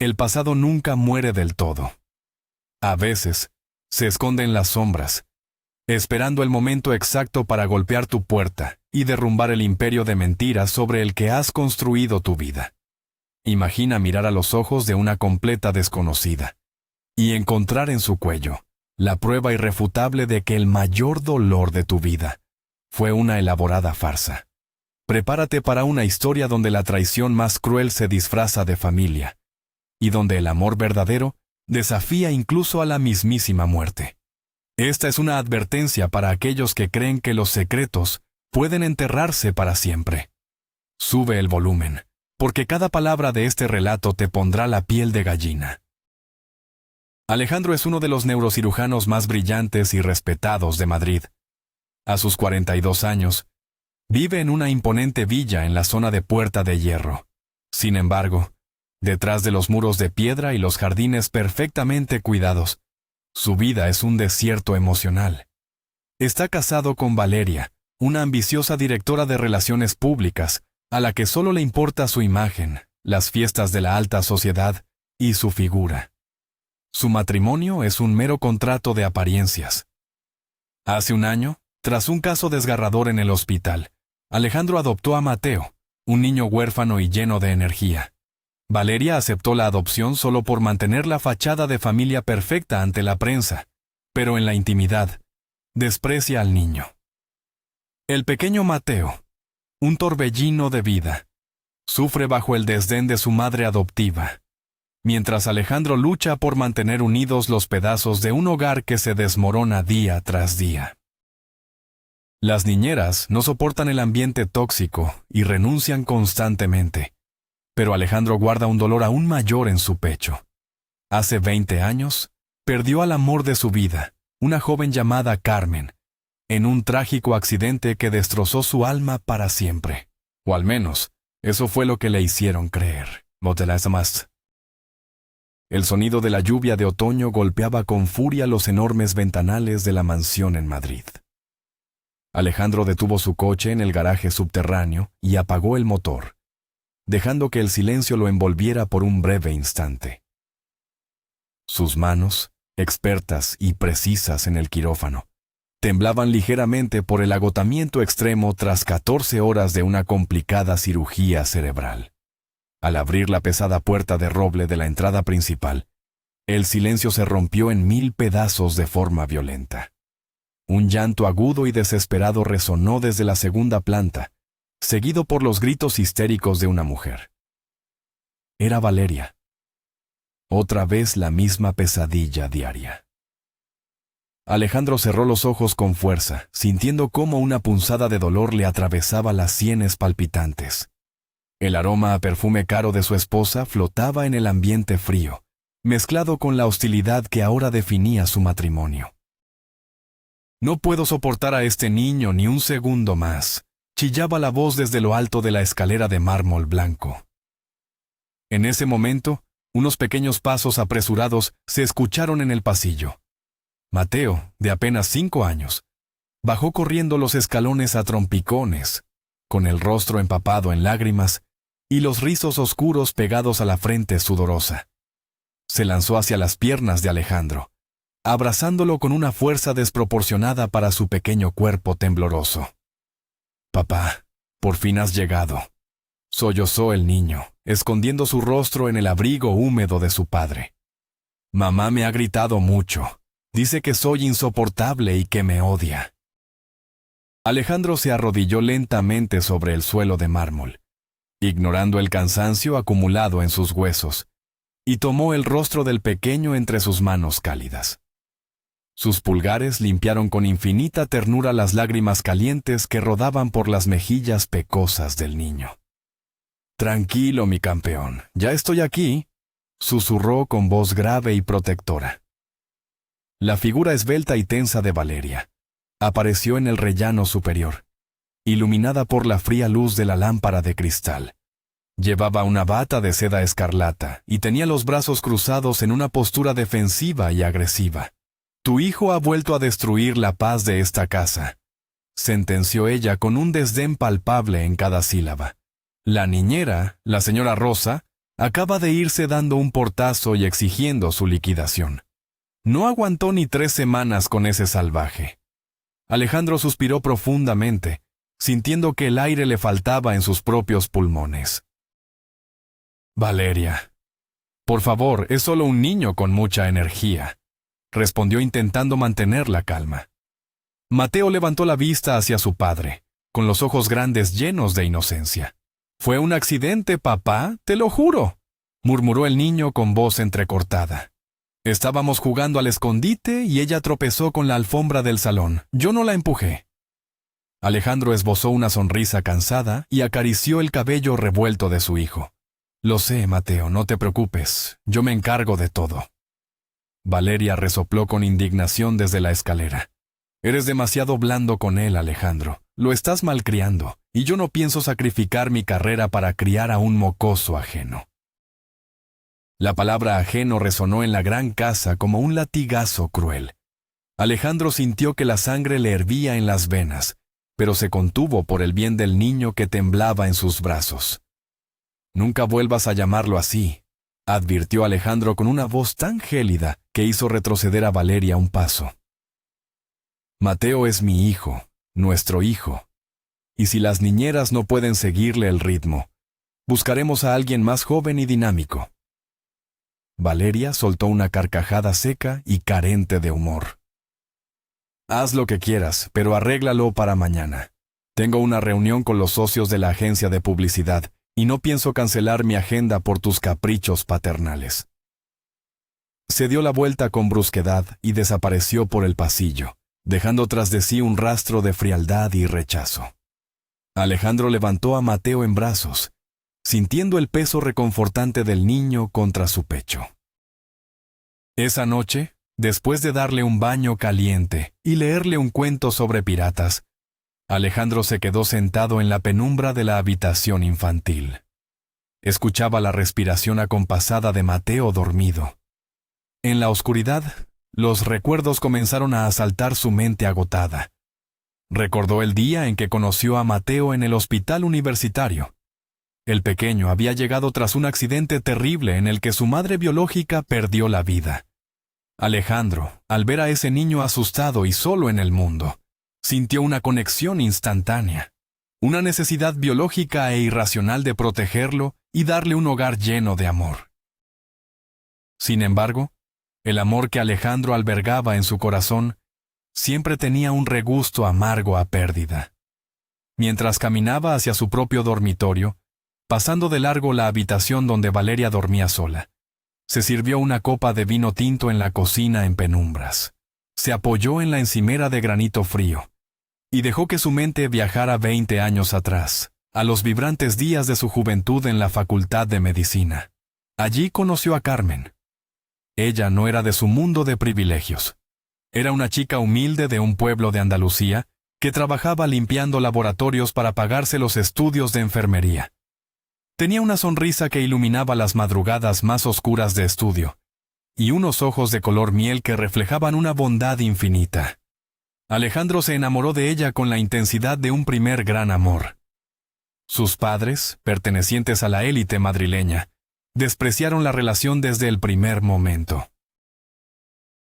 el pasado nunca muere del todo. A veces, se esconde en las sombras, esperando el momento exacto para golpear tu puerta y derrumbar el imperio de mentiras sobre el que has construido tu vida. Imagina mirar a los ojos de una completa desconocida y encontrar en su cuello la prueba irrefutable de que el mayor dolor de tu vida fue una elaborada farsa. Prepárate para una historia donde la traición más cruel se disfraza de familia y donde el amor verdadero desafía incluso a la mismísima muerte. Esta es una advertencia para aquellos que creen que los secretos pueden enterrarse para siempre. Sube el volumen, porque cada palabra de este relato te pondrá la piel de gallina. Alejandro es uno de los neurocirujanos más brillantes y respetados de Madrid. A sus 42 años, vive en una imponente villa en la zona de Puerta de Hierro. Sin embargo, detrás de los muros de piedra y los jardines perfectamente cuidados, su vida es un desierto emocional. Está casado con Valeria, una ambiciosa directora de relaciones públicas, a la que solo le importa su imagen, las fiestas de la alta sociedad y su figura. Su matrimonio es un mero contrato de apariencias. Hace un año, tras un caso desgarrador en el hospital, Alejandro adoptó a Mateo, un niño huérfano y lleno de energía. Valeria aceptó la adopción solo por mantener la fachada de familia perfecta ante la prensa, pero en la intimidad, desprecia al niño. El pequeño Mateo, un torbellino de vida, sufre bajo el desdén de su madre adoptiva, mientras Alejandro lucha por mantener unidos los pedazos de un hogar que se desmorona día tras día. Las niñeras no soportan el ambiente tóxico y renuncian constantemente, pero Alejandro guarda un dolor aún mayor en su pecho. Hace 20 años, perdió al amor de su vida, una joven llamada Carmen, en un trágico accidente que destrozó su alma para siempre. O al menos, eso fue lo que le hicieron creer. El sonido de la lluvia de otoño golpeaba con furia los enormes ventanales de la mansión en Madrid. Alejandro detuvo su coche en el garaje subterráneo y apagó el motor, dejando que el silencio lo envolviera por un breve instante. Sus manos, expertas y precisas en el quirófano, temblaban ligeramente por el agotamiento extremo tras 14 horas de una complicada cirugía cerebral. Al abrir la pesada puerta de roble de la entrada principal, el silencio se rompió en 1000 pedazos de forma violenta. Un llanto agudo y desesperado resonó desde la segunda planta, seguido por los gritos histéricos de una mujer. Era Valeria. Otra vez la misma pesadilla diaria. Alejandro cerró los ojos con fuerza, sintiendo cómo una punzada de dolor le atravesaba las sienes palpitantes. El aroma a perfume caro de su esposa flotaba en el ambiente frío, mezclado con la hostilidad que ahora definía su matrimonio. «No puedo soportar a este niño ni un segundo más», chillaba la voz desde lo alto de la escalera de mármol blanco. En ese momento, unos pequeños pasos apresurados se escucharon en el pasillo. Mateo, de apenas 5 años, bajó corriendo los escalones a trompicones, con el rostro empapado en lágrimas y los rizos oscuros pegados a la frente sudorosa. Se lanzó hacia las piernas de Alejandro, abrazándolo con una fuerza desproporcionada para su pequeño cuerpo tembloroso. «Papá, por fin has llegado», sollozó el niño, escondiendo su rostro en el abrigo húmedo de su padre. «Mamá me ha gritado mucho. Dice que soy insoportable y que me odia». Alejandro se arrodilló lentamente sobre el suelo de mármol, ignorando el cansancio acumulado en sus huesos, y tomó el rostro del pequeño entre sus manos cálidas. Sus pulgares limpiaron con infinita ternura las lágrimas calientes que rodaban por las mejillas pecosas del niño. «Tranquilo, mi campeón, ya estoy aquí», susurró con voz grave y protectora. La figura esbelta y tensa de Valeria apareció en el rellano superior, iluminada por la fría luz de la lámpara de cristal. Llevaba una bata de seda escarlata y tenía los brazos cruzados en una postura defensiva y agresiva. «Tu hijo ha vuelto a destruir la paz de esta casa», sentenció ella con un desdén palpable en cada sílaba. La niñera, la señora Rosa, Acaba de irse dando un portazo y exigiendo su liquidación. No aguantó ni 3 semanas con ese salvaje. Alejandro suspiró profundamente, sintiendo que el aire le faltaba en sus propios pulmones. Valeria, por favor, es solo un niño con mucha energía, respondió intentando mantener la calma. Mateo levantó la vista hacia su padre, con los ojos grandes llenos de inocencia. «Fue un accidente, papá, te lo juro», murmuró el niño con voz entrecortada. «Estábamos jugando al escondite y ella tropezó con la alfombra del salón. Yo no la empujé». Alejandro esbozó una sonrisa cansada y acarició el cabello revuelto de su hijo. «Lo sé, Mateo, no te preocupes, yo me encargo de todo». Valeria resopló con indignación desde la escalera. «Eres demasiado blando con él, Alejandro. Lo estás malcriando, y yo no pienso sacrificar mi carrera para criar a un mocoso ajeno». La palabra ajeno resonó en la gran casa como un latigazo cruel. Alejandro sintió que la sangre le hervía en las venas, pero se contuvo por el bien del niño que temblaba en sus brazos. «Nunca vuelvas a llamarlo así», advirtió Alejandro con una voz tan gélida que hizo retroceder a Valeria un paso. «Mateo es mi hijo, nuestro hijo. Y si las niñeras no pueden seguirle el ritmo, buscaremos a alguien más joven y dinámico». Valeria soltó una carcajada seca y carente de humor. «Haz lo que quieras, pero arréglalo para mañana. Tengo una reunión con los socios de la agencia de publicidad y no pienso cancelar mi agenda por tus caprichos paternales». Se dio la vuelta con brusquedad y desapareció por el pasillo, dejando tras de sí un rastro de frialdad y rechazo. Alejandro levantó a Mateo en brazos, sintiendo el peso reconfortante del niño contra su pecho. Esa noche, después de darle un baño caliente y leerle un cuento sobre piratas, Alejandro se quedó sentado en la penumbra de la habitación infantil. Escuchaba la respiración acompasada de Mateo dormido. En la oscuridad, los recuerdos comenzaron a asaltar su mente agotada. Recordó el día en que conoció a Mateo en el hospital universitario. El pequeño había llegado tras un accidente terrible en el que su madre biológica perdió la vida. Alejandro, al ver a ese niño asustado y solo en el mundo, sintió una conexión instantánea, una necesidad biológica e irracional de protegerlo y darle un hogar lleno de amor. Sin embargo, el amor que Alejandro albergaba en su corazón siempre tenía un regusto amargo a pérdida. Mientras caminaba hacia su propio dormitorio, pasando de largo la habitación donde Valeria dormía sola, se sirvió una copa de vino tinto en la cocina en penumbras. Se apoyó en la encimera de granito frío y dejó que su mente viajara 20 años atrás, a los vibrantes días de su juventud en la Facultad de Medicina. Allí conoció a Carmen. Ella no era de su mundo de privilegios. Era una chica humilde de un pueblo de Andalucía que trabajaba limpiando laboratorios para pagarse los estudios de enfermería. Tenía una sonrisa que iluminaba las madrugadas más oscuras de estudio, y unos ojos de color miel que reflejaban una bondad infinita. Alejandro se enamoró de ella con la intensidad de un primer gran amor. Sus padres, pertenecientes a la élite madrileña, despreciaron la relación desde el primer momento.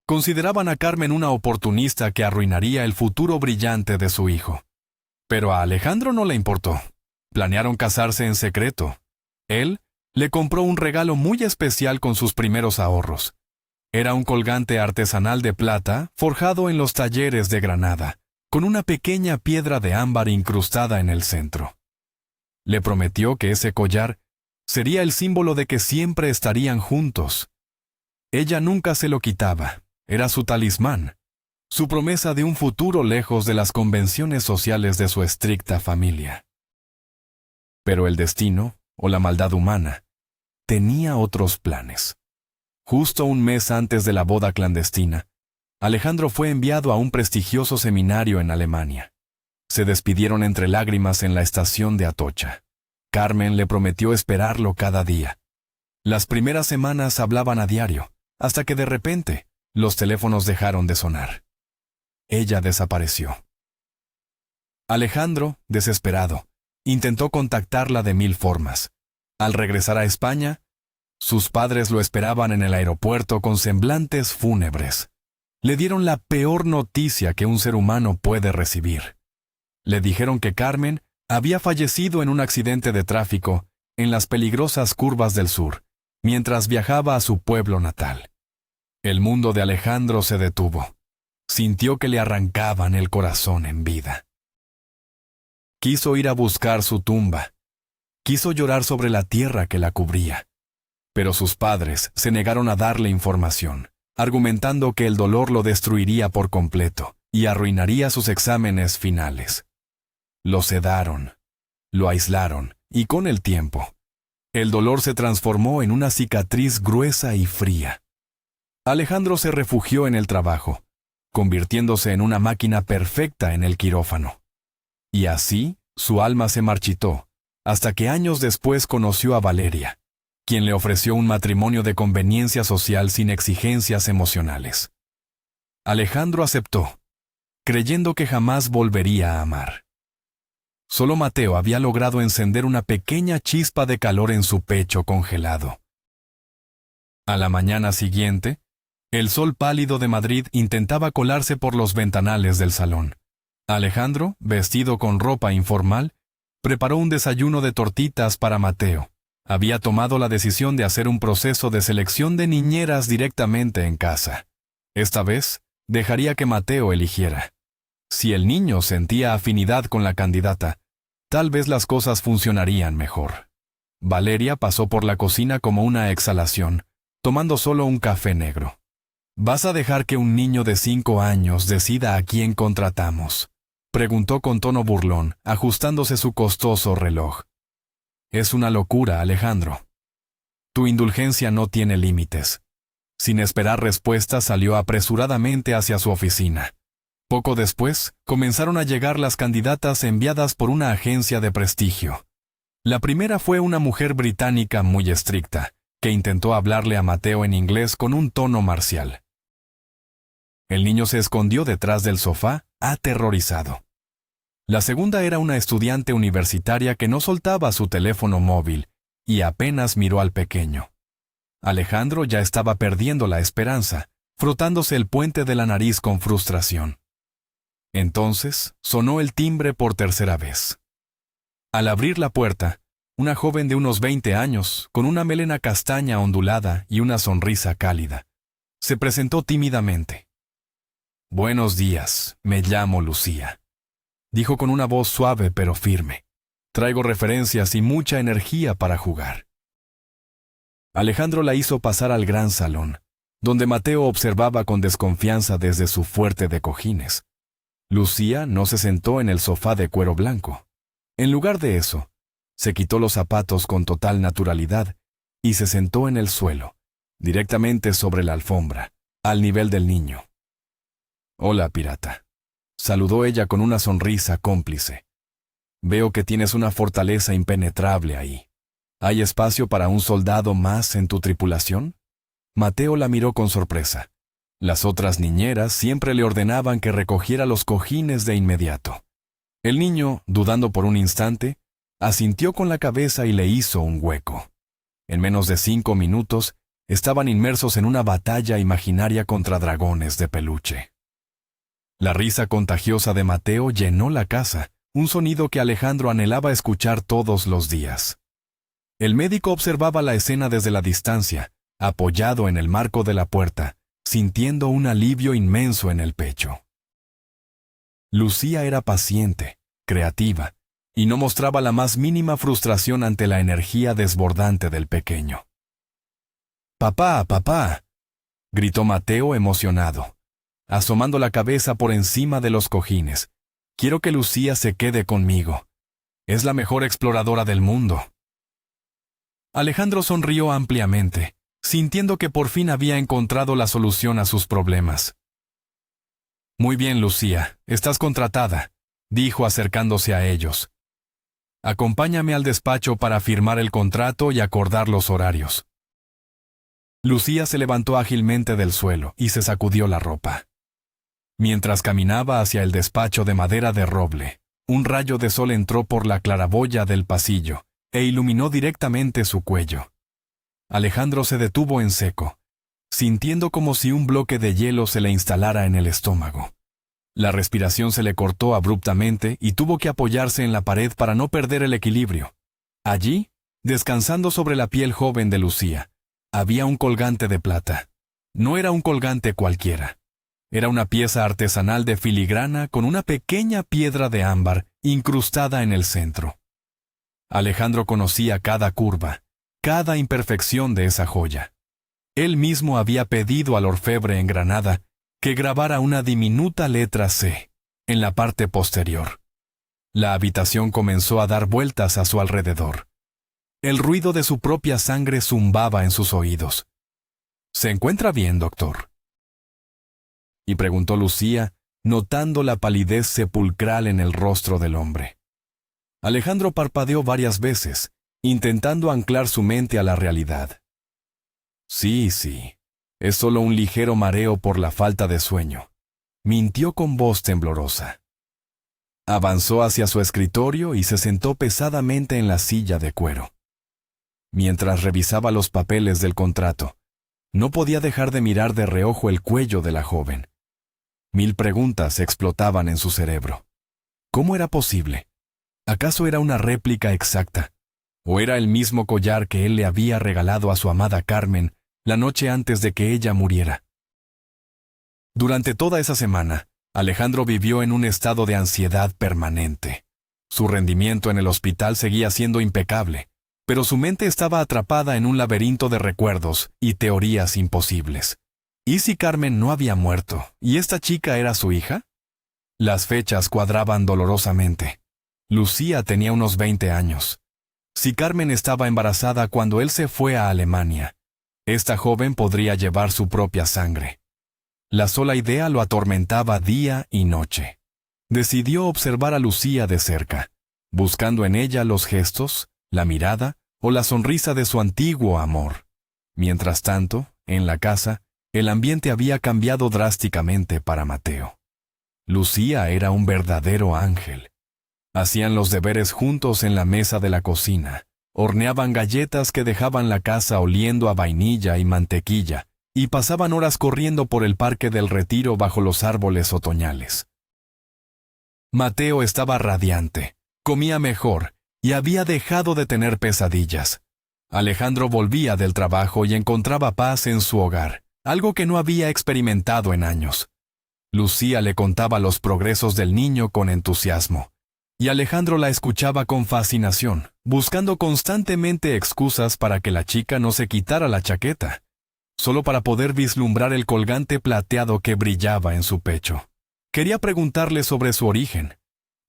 Consideraban a Carmen una oportunista que arruinaría el futuro brillante de su hijo. Pero a Alejandro no le importó. Planearon casarse en secreto. Él le compró un regalo muy especial con sus primeros ahorros. Era un colgante artesanal de plata forjado en los talleres de Granada, con una pequeña piedra de ámbar incrustada en el centro. Le prometió que ese collar sería el símbolo de que siempre estarían juntos. Ella nunca se lo quitaba, era su talismán, su promesa de un futuro lejos de las convenciones sociales de su estricta familia. Pero el destino, o la maldad humana, tenía otros planes. Justo un mes antes de la boda clandestina, Alejandro fue enviado a un prestigioso seminario en Alemania. Se despidieron entre lágrimas en la estación de Atocha. Carmen le prometió esperarlo cada día. Las primeras semanas hablaban a diario, hasta que de repente los teléfonos dejaron de sonar. Ella desapareció. Alejandro, desesperado, intentó contactarla de 1000 formas. Al regresar a España, Sus padres lo esperaban en el aeropuerto con semblantes fúnebres. Le dieron la peor noticia que un ser humano puede recibir. Le dijeron que Carmen había fallecido en un accidente de tráfico en las peligrosas curvas del sur, mientras viajaba a su pueblo natal. El mundo de Alejandro se detuvo. Sintió que le arrancaban el corazón en vida. Quiso ir a buscar su tumba. Quiso llorar sobre la tierra que la cubría. Pero sus padres se negaron a darle información, argumentando que el dolor lo destruiría por completo y arruinaría sus exámenes finales. Lo sedaron, lo aislaron, y con el tiempo, el dolor se transformó en una cicatriz gruesa y fría. Alejandro se refugió en el trabajo, convirtiéndose en una máquina perfecta en el quirófano. Y así, su alma se marchitó, hasta que años después conoció a Valeria, quien le ofreció un matrimonio de conveniencia social sin exigencias emocionales. Alejandro aceptó, creyendo que jamás volvería a amar. Solo Mateo había logrado encender una pequeña chispa de calor en su pecho congelado. A la mañana siguiente, el sol pálido de Madrid intentaba colarse por los ventanales del salón. Alejandro, vestido con ropa informal, preparó un desayuno de tortitas para Mateo. Había tomado la decisión de hacer un proceso de selección de niñeras directamente en casa. Esta vez, dejaría que Mateo eligiera. Si el niño sentía afinidad con la candidata, tal vez las cosas funcionarían mejor. Valeria pasó por la cocina como una exhalación, tomando solo un café negro. ¿Vas a dejar que un niño de 5 años decida a quién contratamos?, preguntó con tono burlón, ajustándose su costoso reloj. Es una locura, Alejandro. Tu indulgencia no tiene límites. Sin esperar respuesta, salió apresuradamente hacia su oficina. Poco después, comenzaron a llegar las candidatas enviadas por una agencia de prestigio. La primera fue una mujer británica muy estricta, que intentó hablarle a Mateo en inglés con un tono marcial. El niño se escondió detrás del sofá, aterrorizado. La segunda era una estudiante universitaria que no soltaba su teléfono móvil y apenas miró al pequeño. Alejandro ya estaba perdiendo la esperanza, frotándose el puente de la nariz con frustración. Entonces sonó el timbre por tercera vez. Al abrir la puerta, una joven de unos 20 años, con una melena castaña ondulada y una sonrisa cálida, se presentó tímidamente. «Buenos días, me llamo Lucía», dijo con una voz suave pero firme. «Traigo referencias y mucha energía para jugar». Alejandro la hizo pasar al gran salón, donde Mateo observaba con desconfianza desde su fuerte de cojines. Lucía no se sentó en el sofá de cuero blanco. En lugar de eso, se quitó los zapatos con total naturalidad y se sentó en el suelo, directamente sobre la alfombra, al nivel del niño. «Hola, pirata», saludó ella con una sonrisa cómplice. «Veo que tienes una fortaleza impenetrable ahí. ¿Hay espacio para un soldado más en tu tripulación?» Mateo la miró con sorpresa. Las otras niñeras siempre le ordenaban que recogiera los cojines de inmediato. El niño, dudando por un instante, asintió con la cabeza y le hizo un hueco. En menos de 5 minutos, estaban inmersos en una batalla imaginaria contra dragones de peluche. La risa contagiosa de Mateo llenó la casa, un sonido que Alejandro anhelaba escuchar todos los días. El médico observaba la escena desde la distancia, apoyado en el marco de la puerta, sintiendo un alivio inmenso en el pecho. Lucía era paciente, creativa, y no mostraba la más mínima frustración ante la energía desbordante del pequeño. «¡Papá, papá!», gritó Mateo emocionado, asomando la cabeza por encima de los cojines. «Quiero que Lucía se quede conmigo. Es la mejor exploradora del mundo». Alejandro sonrió ampliamente, sintiendo que por fin había encontrado la solución a sus problemas. «Muy bien, Lucía, estás contratada», dijo acercándose a ellos. «Acompáñame al despacho para firmar el contrato y acordar los horarios». Lucía se levantó ágilmente del suelo y se sacudió la ropa. Mientras caminaba hacia el despacho de madera de roble, un rayo de sol entró por la claraboya del pasillo e iluminó directamente su cuello. Alejandro se detuvo en seco, sintiendo como si un bloque de hielo se le instalara en el estómago. La respiración se le cortó abruptamente y tuvo que apoyarse en la pared para no perder el equilibrio. Allí, descansando sobre la piel joven de Lucía, había un colgante de plata. No era un colgante cualquiera. Era una pieza artesanal de filigrana con una pequeña piedra de ámbar incrustada en el centro. Alejandro conocía cada curva, cada imperfección de esa joya. Él mismo había pedido al orfebre en Granada que grabara una diminuta letra C en la parte posterior. La habitación comenzó a dar vueltas a su alrededor. El ruido de su propia sangre zumbaba en sus oídos. «¿Se encuentra bien, doctor?», y preguntó Lucía, notando la palidez sepulcral en el rostro del hombre. Alejandro parpadeó varias veces, intentando anclar su mente a la realidad. «Sí, es solo un ligero mareo por la falta de sueño», mintió con voz temblorosa. Avanzó hacia su escritorio y se sentó pesadamente en la silla de cuero. Mientras revisaba los papeles del contrato, no podía dejar de mirar de reojo el cuello de la joven. 1000 preguntas explotaban en su cerebro. ¿Cómo era posible? ¿Acaso era una réplica exacta? ¿O era el mismo collar que él le había regalado a su amada Carmen la noche antes de que ella muriera? Durante toda esa semana, Alejandro vivió en un estado de ansiedad permanente. Su rendimiento en el hospital seguía siendo impecable, pero su mente estaba atrapada en un laberinto de recuerdos y teorías imposibles. ¿Y si Carmen no había muerto y esta chica era su hija? Las fechas cuadraban dolorosamente. Lucía tenía unos 20 años. Si Carmen estaba embarazada cuando él se fue a Alemania, esta joven podría llevar su propia sangre. La sola idea lo atormentaba día y noche. Decidió observar a Lucía de cerca, buscando en ella los gestos, la mirada o la sonrisa de su antiguo amor. Mientras tanto, en la casa, el ambiente había cambiado drásticamente para Mateo. Lucía era un verdadero ángel. Hacían los deberes juntos en la mesa de la cocina, horneaban galletas que dejaban la casa oliendo a vainilla y mantequilla, y pasaban horas corriendo por el Parque del Retiro bajo los árboles otoñales. Mateo estaba radiante, comía mejor y había dejado de tener pesadillas. Alejandro volvía del trabajo y encontraba paz en su hogar, algo que no había experimentado en años. Lucía le contaba los progresos del niño con entusiasmo, y Alejandro la escuchaba con fascinación, buscando constantemente excusas para que la chica no se quitara la chaqueta, solo para poder vislumbrar el colgante plateado que brillaba en su pecho. Quería preguntarle sobre su origen,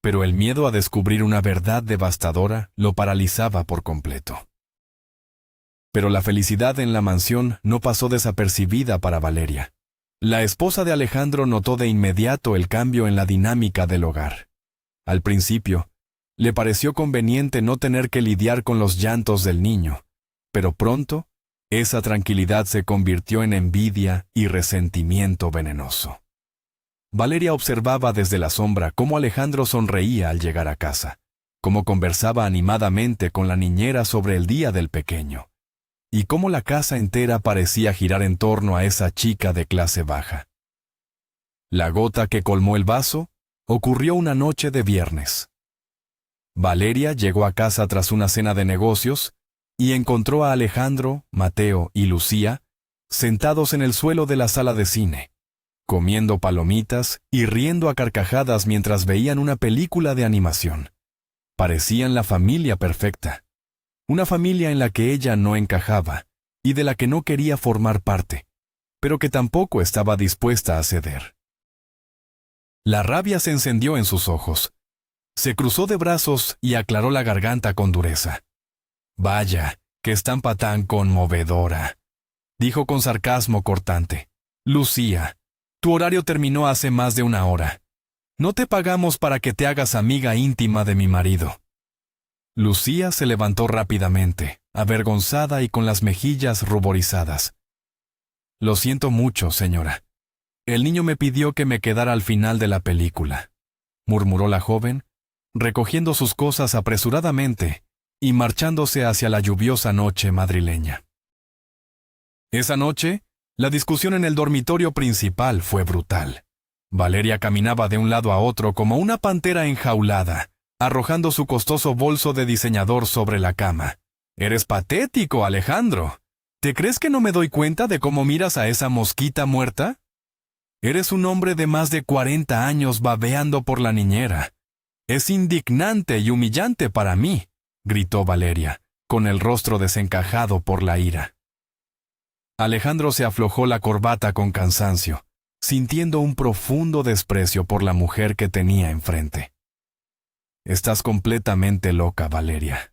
pero el miedo a descubrir una verdad devastadora lo paralizaba por completo. Pero la felicidad en la mansión no pasó desapercibida para Valeria. La esposa de Alejandro notó de inmediato el cambio en la dinámica del hogar. Al principio, le pareció conveniente no tener que lidiar con los llantos del niño, pero pronto, esa tranquilidad se convirtió en envidia y resentimiento venenoso. Valeria observaba desde la sombra cómo Alejandro sonreía al llegar a casa, cómo conversaba animadamente con la niñera sobre el día del pequeño, y cómo la casa entera parecía girar en torno a esa chica de clase baja. La gota que colmó el vaso ocurrió una noche de viernes. Valeria llegó a casa tras una cena de negocios y encontró a Alejandro, Mateo y Lucía sentados en el suelo de la sala de cine, comiendo palomitas y riendo a carcajadas mientras veían una película de animación. Parecían la familia perfecta. Una familia en la que ella no encajaba y de la que no quería formar parte, pero que tampoco estaba dispuesta a ceder. La rabia se encendió en sus ojos. Se cruzó de brazos y aclaró la garganta con dureza. «Vaya, qué estampa tan conmovedora», dijo con sarcasmo cortante. «Lucía, tu horario terminó hace más de 1 hora. No te pagamos para que te hagas amiga íntima de mi marido». Lucía se levantó rápidamente, avergonzada y con las mejillas ruborizadas. «Lo siento mucho, señora. El niño me pidió que me quedara al final de la película», murmuró la joven, recogiendo sus cosas apresuradamente y marchándose hacia la lluviosa noche madrileña. Esa noche, la discusión en el dormitorio principal fue brutal. Valeria caminaba de un lado a otro como una pantera enjaulada, arrojando su costoso bolso de diseñador sobre la cama. «Eres patético, Alejandro. ¿Te crees que no me doy cuenta de cómo miras a esa mosquita muerta? Eres un hombre de más de 40 años babeando por la niñera. Es indignante y humillante para mí», gritó Valeria, con el rostro desencajado por la ira. Alejandro se aflojó la corbata con cansancio, sintiendo un profundo desprecio por la mujer que tenía enfrente. «Estás completamente loca, Valeria.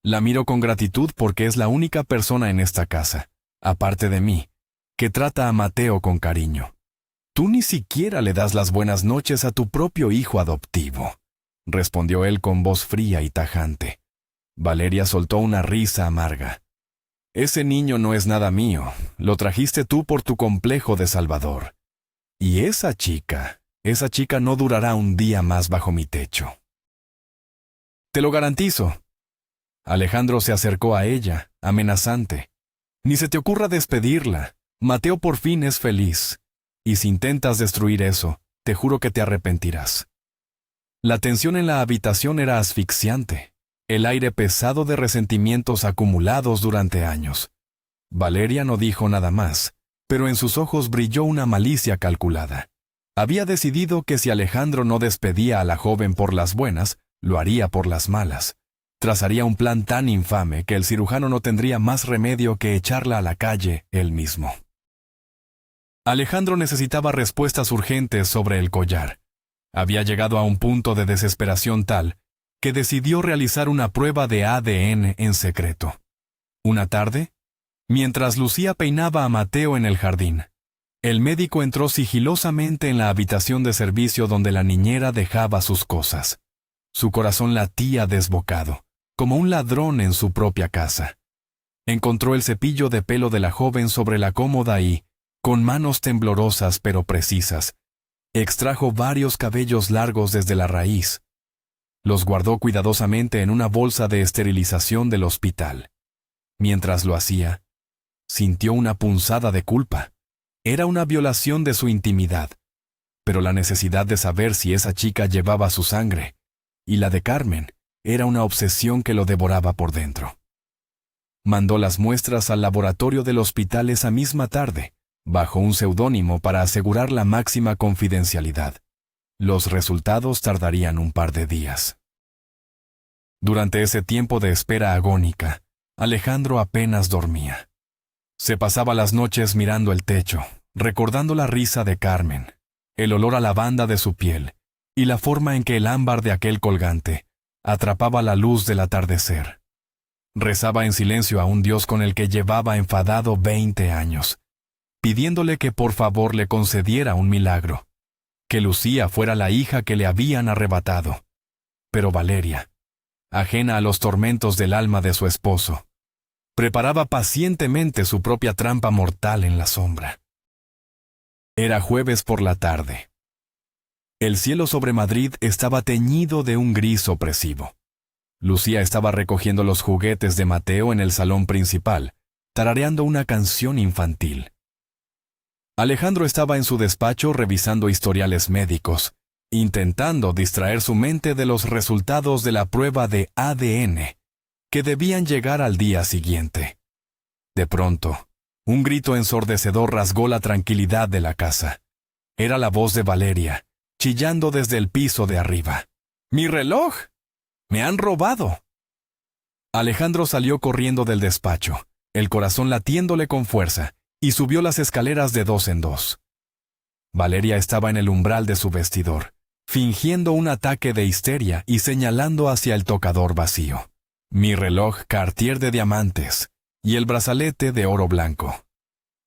La miro con gratitud porque es la única persona en esta casa, aparte de mí, que trata a Mateo con cariño. Tú ni siquiera le das las buenas noches a tu propio hijo adoptivo», respondió él con voz fría y tajante. Valeria soltó una risa amarga. «Ese niño no es nada mío, lo trajiste tú por tu complejo de salvador. Y esa chica no durará un día más bajo mi techo. Te lo garantizo». Alejandro se acercó a ella, amenazante. «Ni se te ocurra despedirla. Mateo por fin es feliz. Y si intentas destruir eso, te juro que te arrepentirás». La tensión en la habitación era asfixiante, el aire pesado de resentimientos acumulados durante años. Valeria no dijo nada más, pero en sus ojos brilló una malicia calculada. Había decidido que si Alejandro no despedía a la joven por las buenas, lo haría por las malas. Trazaría un plan tan infame que el cirujano no tendría más remedio que echarla a la calle él mismo. Alejandro necesitaba respuestas urgentes sobre el collar. Había llegado a un punto de desesperación tal que decidió realizar una prueba de ADN en secreto. Una tarde, mientras Lucía peinaba a Mateo en el jardín, el médico entró sigilosamente en la habitación de servicio donde la niñera dejaba sus cosas. Su corazón latía desbocado, como un ladrón en su propia casa. Encontró el cepillo de pelo de la joven sobre la cómoda y, con manos temblorosas pero precisas, extrajo varios cabellos largos desde la raíz. Los guardó cuidadosamente en una bolsa de esterilización del hospital. Mientras lo hacía, sintió una punzada de culpa. Era una violación de su intimidad, pero la necesidad de saber si esa chica llevaba su sangre, y la de Carmen, era una obsesión que lo devoraba por dentro. Mandó las muestras al laboratorio del hospital esa misma tarde, bajo un seudónimo para asegurar la máxima confidencialidad. Los resultados tardarían un par de días. Durante ese tiempo de espera agónica, Alejandro apenas dormía. Se pasaba las noches mirando el techo, recordando la risa de Carmen, el olor a lavanda de su piel y la forma en que el ámbar de aquel colgante atrapaba la luz del atardecer. Rezaba en silencio a un Dios con el que llevaba enfadado 20 años, pidiéndole que por favor le concediera un milagro, que Lucía fuera la hija que le habían arrebatado. Pero Valeria, ajena a los tormentos del alma de su esposo, preparaba pacientemente su propia trampa mortal en la sombra. Era jueves por la tarde. El cielo sobre Madrid estaba teñido de un gris opresivo. Lucía estaba recogiendo los juguetes de Mateo en el salón principal, tarareando una canción infantil. Alejandro estaba en su despacho revisando historiales médicos, intentando distraer su mente de los resultados de la prueba de ADN, que debían llegar al día siguiente. De pronto, un grito ensordecedor rasgó la tranquilidad de la casa. Era la voz de Valeria, chillando desde el piso de arriba. ¡Mi reloj! ¡Me han robado! Alejandro salió corriendo del despacho, el corazón latiéndole con fuerza, y subió las escaleras de 2 en 2. Valeria estaba en el umbral de su vestidor, fingiendo un ataque de histeria y señalando hacia el tocador vacío. Mi reloj Cartier de diamantes y el brazalete de oro blanco.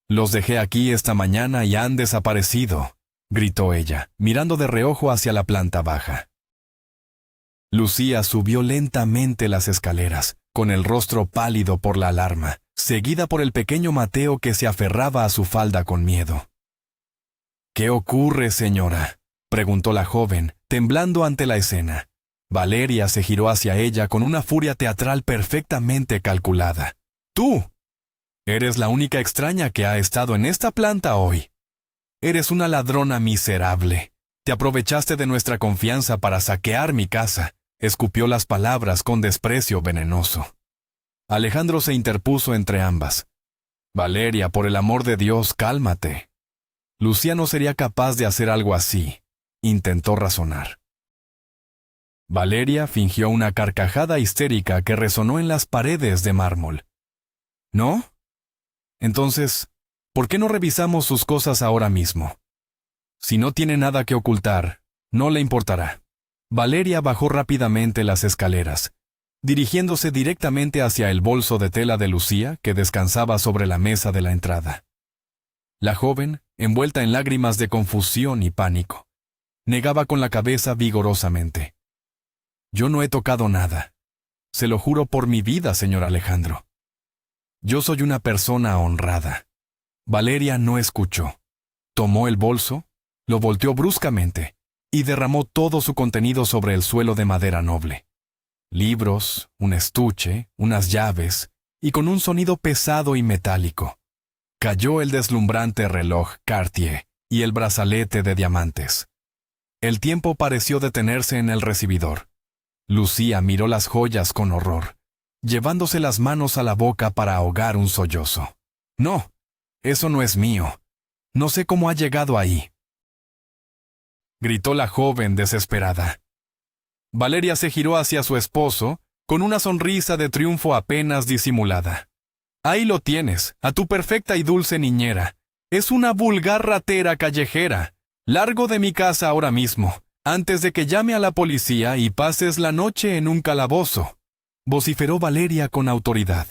Los dejé aquí esta mañana y han desaparecido, gritó ella, mirando de reojo hacia la planta baja. Lucía subió lentamente las escaleras, con el rostro pálido por la alarma, seguida por el pequeño Mateo que se aferraba a su falda con miedo. «¿Qué ocurre, señora?», preguntó la joven, temblando ante la escena. Valeria se giró hacia ella con una furia teatral perfectamente calculada. «¡Tú! Eres la única extraña que ha estado en esta planta hoy. Eres una ladrona miserable. Te aprovechaste de nuestra confianza para saquear mi casa. Escupió las palabras con desprecio venenoso. Alejandro se interpuso entre ambas. Valeria, por el amor de Dios, cálmate. Lucía no sería capaz de hacer algo así. Intentó razonar. Valeria fingió una carcajada histérica que resonó en las paredes de mármol. ¿No? Entonces, ¿por qué no revisamos sus cosas ahora mismo? Si no tiene nada que ocultar, no le importará. Valeria bajó rápidamente las escaleras, dirigiéndose directamente hacia el bolso de tela de Lucía que descansaba sobre la mesa de la entrada. La joven, envuelta en lágrimas de confusión y pánico, negaba con la cabeza vigorosamente. Yo no he tocado nada. Se lo juro por mi vida, señor Alejandro. Yo soy una persona honrada. Valeria no escuchó. Tomó el bolso, lo volteó bruscamente y derramó todo su contenido sobre el suelo de madera noble. Libros, un estuche, unas llaves, y con un sonido pesado y metálico, cayó el deslumbrante reloj Cartier y el brazalete de diamantes. El tiempo pareció detenerse en el recibidor. Lucía miró las joyas con horror, llevándose las manos a la boca para ahogar un sollozo. No, eso no es mío. No sé cómo ha llegado ahí, gritó la joven desesperada. Valeria se giró hacia su esposo con una sonrisa de triunfo apenas disimulada. Ahí lo tienes, a tu perfecta y dulce niñera. Es una vulgar ratera callejera. Largo de mi casa ahora mismo, antes de que llame a la policía y pases la noche en un calabozo, vociferó Valeria con autoridad.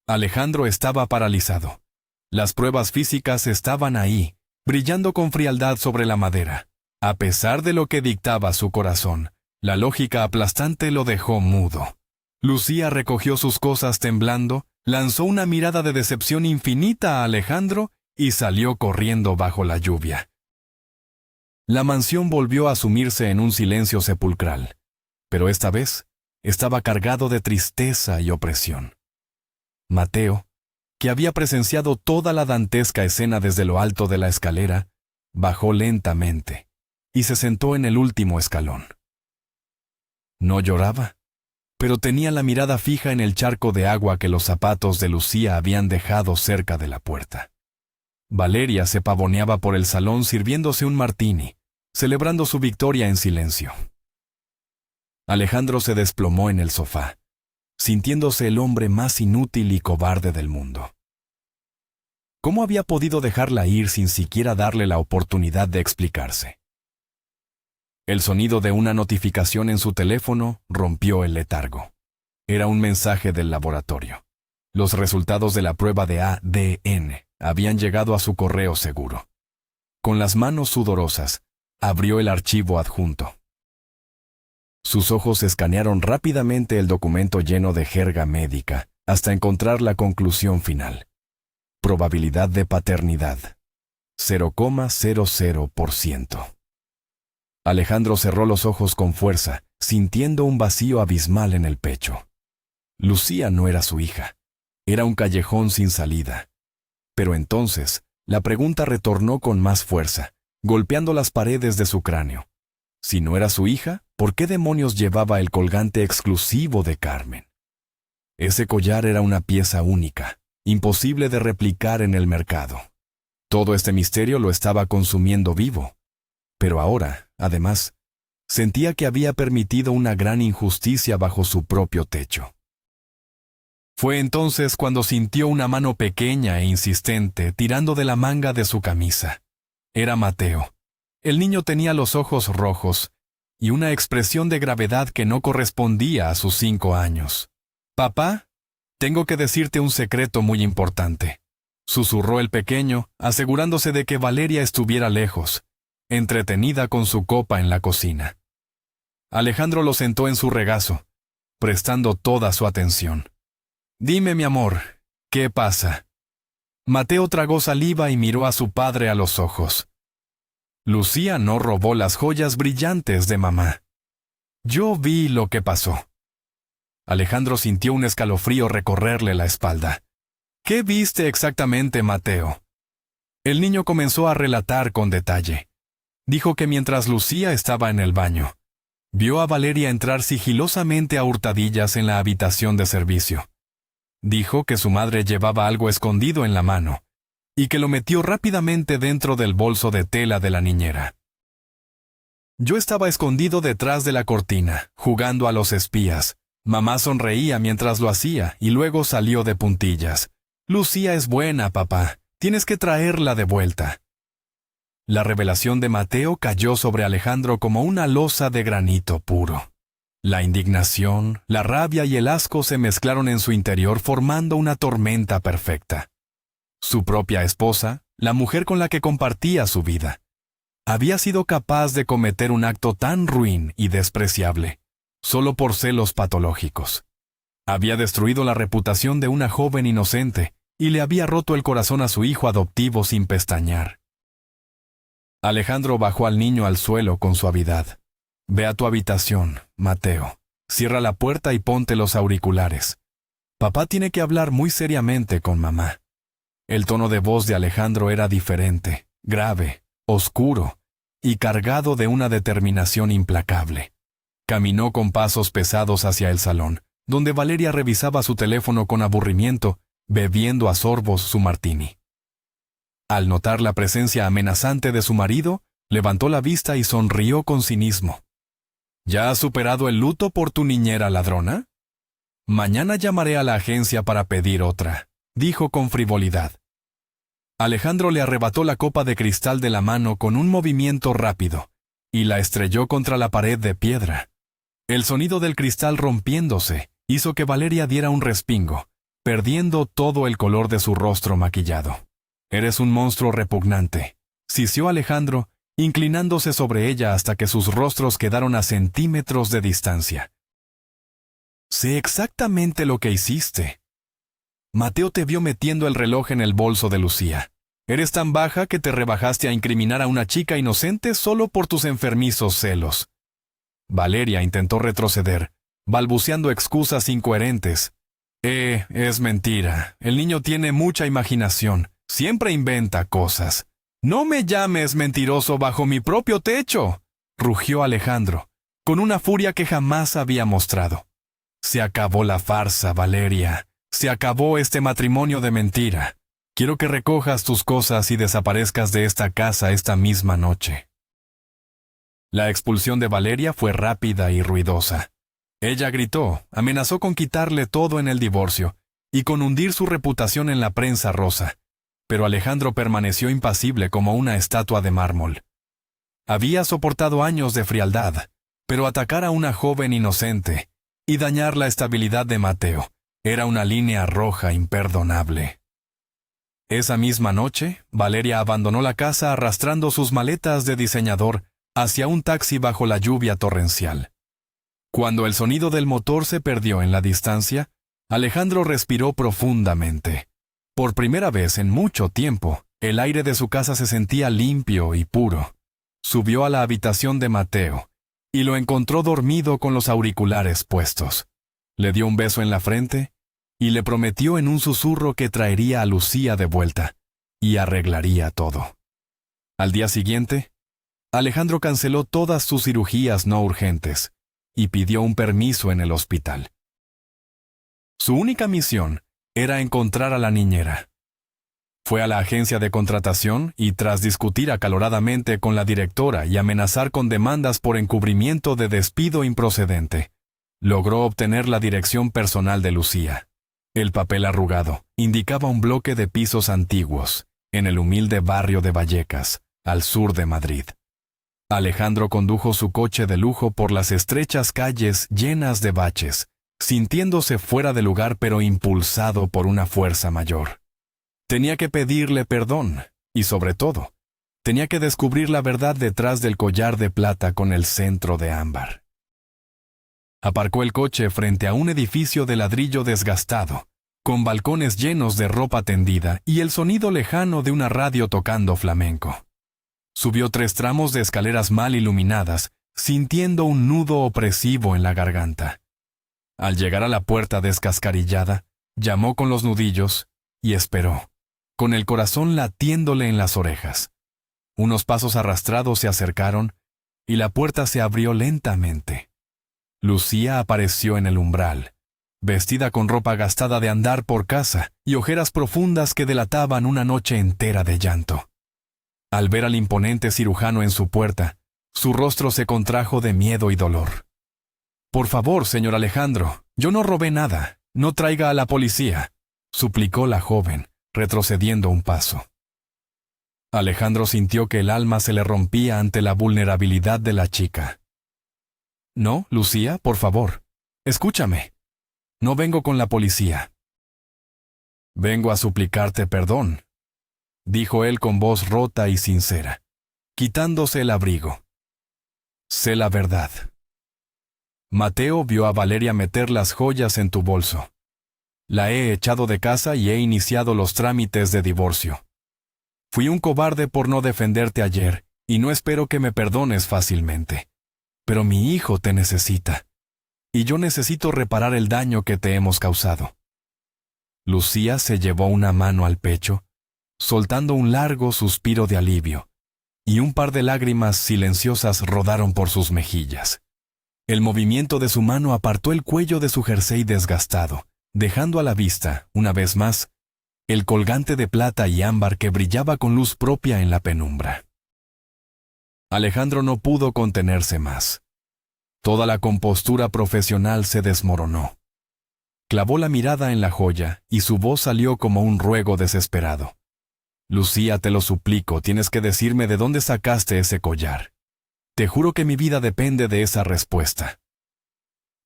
Alejandro estaba paralizado. Las pruebas físicas estaban ahí, brillando con frialdad sobre la madera. A pesar de lo que dictaba su corazón, la lógica aplastante lo dejó mudo. Lucía recogió sus cosas temblando, lanzó una mirada de decepción infinita a Alejandro y salió corriendo bajo la lluvia. La mansión volvió a sumirse en un silencio sepulcral, pero esta vez estaba cargado de tristeza y opresión. Mateo, que había presenciado toda la dantesca escena desde lo alto de la escalera, bajó lentamente y se sentó en el último escalón. No lloraba, pero tenía la mirada fija en el charco de agua que los zapatos de Lucía habían dejado cerca de la puerta. Valeria se pavoneaba por el salón sirviéndose un martini, celebrando su victoria en silencio. Alejandro se desplomó en el sofá, sintiéndose el hombre más inútil y cobarde del mundo. ¿Cómo había podido dejarla ir sin siquiera darle la oportunidad de explicarse? El sonido de una notificación en su teléfono rompió el letargo. Era un mensaje del laboratorio. Los resultados de la prueba de ADN habían llegado a su correo seguro. Con las manos sudorosas, abrió el archivo adjunto. Sus ojos escanearon rápidamente el documento lleno de jerga médica hasta encontrar la conclusión final. Probabilidad de paternidad: 0,00%. Alejandro cerró los ojos con fuerza, sintiendo un vacío abismal en el pecho. Lucía no era su hija. Era un callejón sin salida. Pero entonces, la pregunta retornó con más fuerza, golpeando las paredes de su cráneo. Si no era su hija, ¿por qué demonios llevaba el colgante exclusivo de Carmen? Ese collar era una pieza única, imposible de replicar en el mercado. Todo este misterio lo estaba consumiendo vivo. Pero ahora, además, sentía que había permitido una gran injusticia bajo su propio techo. Fue entonces cuando sintió una mano pequeña e insistente tirando de la manga de su camisa. Era Mateo. El niño tenía los ojos rojos y una expresión de gravedad que no correspondía a sus 5 años. «Papá, tengo que decirte un secreto muy importante», susurró el pequeño, asegurándose de que Valeria estuviera lejos, entretenida con su copa en la cocina. Alejandro lo sentó en su regazo, prestando toda su atención. «Dime, mi amor, ¿qué pasa?» Mateo tragó saliva y miró a su padre a los ojos. Lucía no robó las joyas brillantes de mamá. Yo vi lo que pasó. Alejandro sintió un escalofrío recorrerle la espalda. ¿Qué viste exactamente, Mateo? El niño comenzó a relatar con detalle. Dijo que mientras Lucía estaba en el baño, vio a Valeria entrar sigilosamente a hurtadillas en la habitación de servicio. Dijo que su madre llevaba algo escondido en la mano y que lo metió rápidamente dentro del bolso de tela de la niñera. Yo estaba escondido detrás de la cortina, jugando a los espías. Mamá sonreía mientras lo hacía y luego salió de puntillas. Lucía es buena, papá. Tienes que traerla de vuelta. La revelación de Mateo cayó sobre Alejandro como una losa de granito puro. La indignación, la rabia y el asco se mezclaron en su interior formando una tormenta perfecta. Su propia esposa, la mujer con la que compartía su vida, había sido capaz de cometer un acto tan ruin y despreciable, solo por celos patológicos. Había destruido la reputación de una joven inocente y le había roto el corazón a su hijo adoptivo sin pestañear. Alejandro bajó al niño al suelo con suavidad. Ve a tu habitación, Mateo. Cierra la puerta y ponte los auriculares. Papá tiene que hablar muy seriamente con mamá. El tono de voz de Alejandro era diferente, grave, oscuro y cargado de una determinación implacable. Caminó con pasos pesados hacia el salón, donde Valeria revisaba su teléfono con aburrimiento, bebiendo a sorbos su martini. Al notar la presencia amenazante de su marido, levantó la vista y sonrió con cinismo. ¿Ya has superado el luto por tu niñera ladrona? Mañana llamaré a la agencia para pedir otra, dijo con frivolidad. Alejandro le arrebató la copa de cristal de la mano con un movimiento rápido y la estrelló contra la pared de piedra. El sonido del cristal rompiéndose hizo que Valeria diera un respingo, perdiendo todo el color de su rostro maquillado. «Eres un monstruo repugnante», sisió Alejandro, inclinándose sobre ella hasta que sus rostros quedaron a centímetros de distancia. «Sé exactamente lo que hiciste. Mateo te vio metiendo el reloj en el bolso de Lucía. Eres tan baja que te rebajaste a incriminar a una chica inocente solo por tus enfermizos celos». Valeria intentó retroceder, balbuceando excusas incoherentes. Es mentira. El niño tiene mucha imaginación. Siempre inventa cosas. «No me llames mentiroso bajo mi propio techo», rugió Alejandro, con una furia que jamás había mostrado. «Se acabó la farsa, Valeria. Se acabó este matrimonio de mentira. Quiero que recojas tus cosas y desaparezcas de esta casa esta misma noche». La expulsión de Valeria fue rápida y ruidosa. Ella gritó, amenazó con quitarle todo en el divorcio y con hundir su reputación en la prensa rosa. Pero Alejandro permaneció impasible como una estatua de mármol. Había soportado años de frialdad, pero atacar a una joven inocente y dañar la estabilidad de Mateo era una línea roja imperdonable. Esa misma noche, Valeria abandonó la casa arrastrando sus maletas de diseñador hacia un taxi bajo la lluvia torrencial. Cuando el sonido del motor se perdió en la distancia, Alejandro respiró profundamente. Por primera vez en mucho tiempo, el aire de su casa se sentía limpio y puro. Subió a la habitación de Mateo y lo encontró dormido con los auriculares puestos. Le dio un beso en la frente y le prometió en un susurro que traería a Lucía de vuelta y arreglaría todo. Al día siguiente, Alejandro canceló todas sus cirugías no urgentes y pidió un permiso en el hospital. Su única misión era encontrar a la niñera. Fue a la agencia de contratación y tras discutir acaloradamente con la directora y amenazar con demandas por encubrimiento de despido improcedente, logró obtener la dirección personal de Lucía. El papel arrugado indicaba un bloque de pisos antiguos, en el humilde barrio de Vallecas, al sur de Madrid. Alejandro condujo su coche de lujo por las estrechas calles llenas de baches, sintiéndose fuera de lugar pero impulsado por una fuerza mayor. Tenía que pedirle perdón, y sobre todo, tenía que descubrir la verdad detrás del collar de plata con el centro de ámbar. Aparcó el coche frente a un edificio de ladrillo desgastado, con balcones llenos de ropa tendida y el sonido lejano de una radio tocando flamenco. Subió 3 tramos de escaleras mal iluminadas, sintiendo un nudo opresivo en la garganta. Al llegar a la puerta descascarillada, llamó con los nudillos y esperó, con el corazón latiéndole en las orejas. Unos pasos arrastrados se acercaron, y la puerta se abrió lentamente. Lucía apareció en el umbral, vestida con ropa gastada de andar por casa y ojeras profundas que delataban una noche entera de llanto. Al ver al imponente cirujano en su puerta, su rostro se contrajo de miedo y dolor. «Por favor, señor Alejandro, yo no robé nada, no traiga a la policía», suplicó la joven, retrocediendo un paso. Alejandro sintió que el alma se le rompía ante la vulnerabilidad de la chica. «No, Lucía, por favor, escúchame. No vengo con la policía. Vengo a suplicarte perdón», dijo él con voz rota y sincera, quitándose el abrigo. «Sé la verdad. Mateo vio a Valeria meter las joyas en tu bolso. La he echado de casa y he iniciado los trámites de divorcio. Fui un cobarde por no defenderte ayer y no espero que me perdones fácilmente. Pero mi hijo te necesita, y yo necesito reparar el daño que te hemos causado». Lucía se llevó una mano al pecho, soltando un largo suspiro de alivio, y un par de lágrimas silenciosas rodaron por sus mejillas. El movimiento de su mano apartó el cuello de su jersey desgastado, dejando a la vista, una vez más, el colgante de plata y ámbar que brillaba con luz propia en la penumbra. Alejandro no pudo contenerse más. Toda la compostura profesional se desmoronó. Clavó la mirada en la joya y su voz salió como un ruego desesperado. «Lucía, te lo suplico, tienes que decirme de dónde sacaste ese collar. Te juro que mi vida depende de esa respuesta».